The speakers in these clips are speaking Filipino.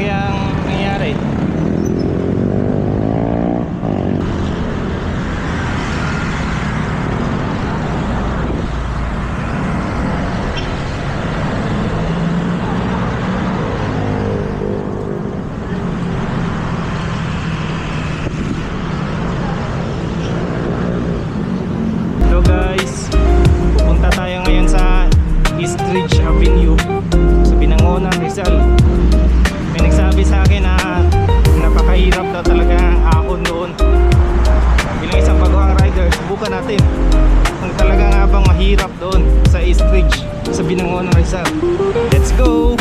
kayang nangyari? So guys, pupunta tayo ngayon sa East Ridge Avenue sa Binangonan, Rizal. May nagsabi sa akin na napakahirap daw talaga ang ahon doon. Bilang isang baguhang rider, subukan natin kung talaga nga bang mahirap doon sa East Ridge sa Binangonan, Rizal. Let's go!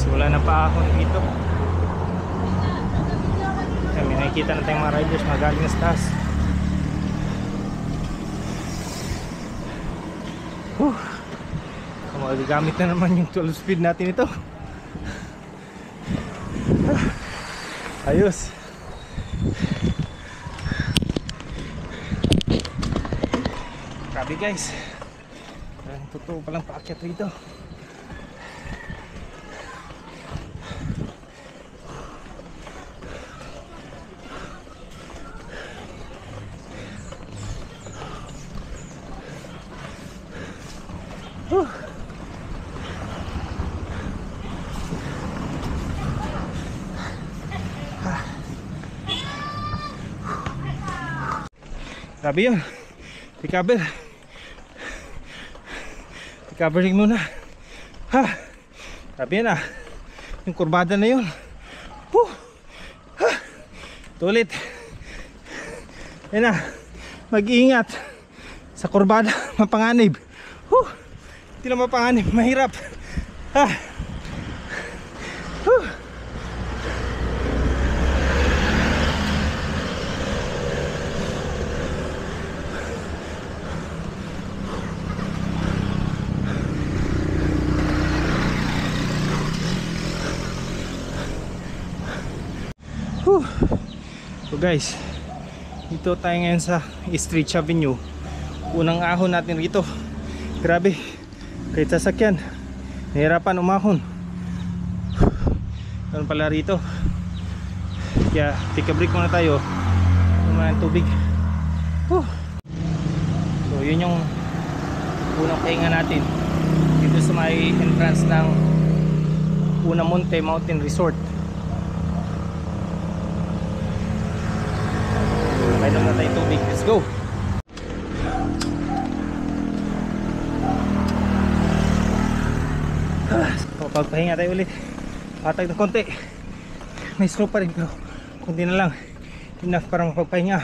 Wala na paahon dito. May nakikita na tayong mga riders magaling na sa taas. Magagamit na naman yung 12 speed natin ito. Ayos. Grabe guys, totoo palang paakyat rito. Grabe yun. Recovering muna. Grabe yun ah. Yung kurbada na yun. Tulit. Yan na. Mag-iingat sa kurbada. Mapanganib. Hindi lang mapanganib. Mahirap. So guys, dito tayo ngayon sa East Ridge Avenue. Unang ahon natin rito. Grabe, kahit sasakyan nahirapan umahon. Ganun pala rito. Kaya take a break muna tayo. Muna ng tubig. So yun yung unang pahinga natin dito sa may entrance ng Unamonte Mountain Resort. Kailan na tayo tubig. Let's go! Pagpahinga tayo ulit. Patag na konti. May slope pa rin pero konti na lang. Enough para mapagpahinga.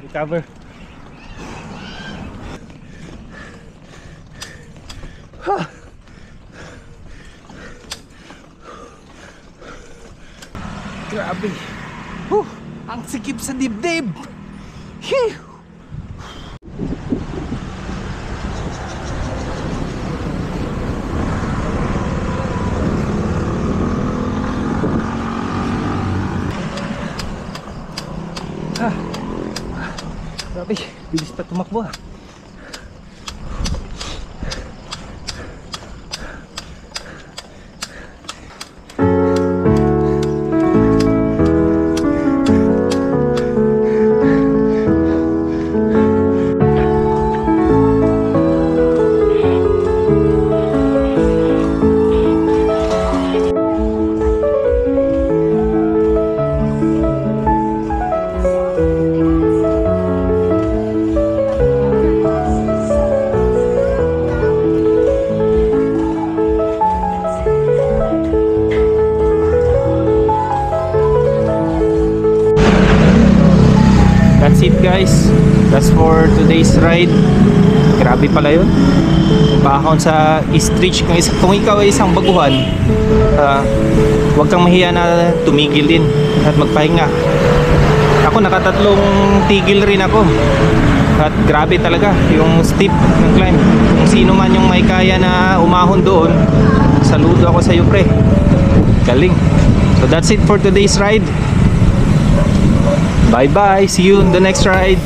Recover. Grabe. Ang sikip sa dibdib. Grabe, bilis pa tumakbo. it guys. That's for today's ride. Grabe pala yun. Bahon sa stretch. Kung ikaw ay isang baguhan, huwag kang mahiya na tumigil din at magpahinga. Ako nakatatlong tigil rin ako. At grabe talaga yung steep ng climb. Kung sino man yung may kaya na umahon doon, saludo ako sa iyo pre. Galing. So that's it for today's ride. Bye bye. See you in the next ride.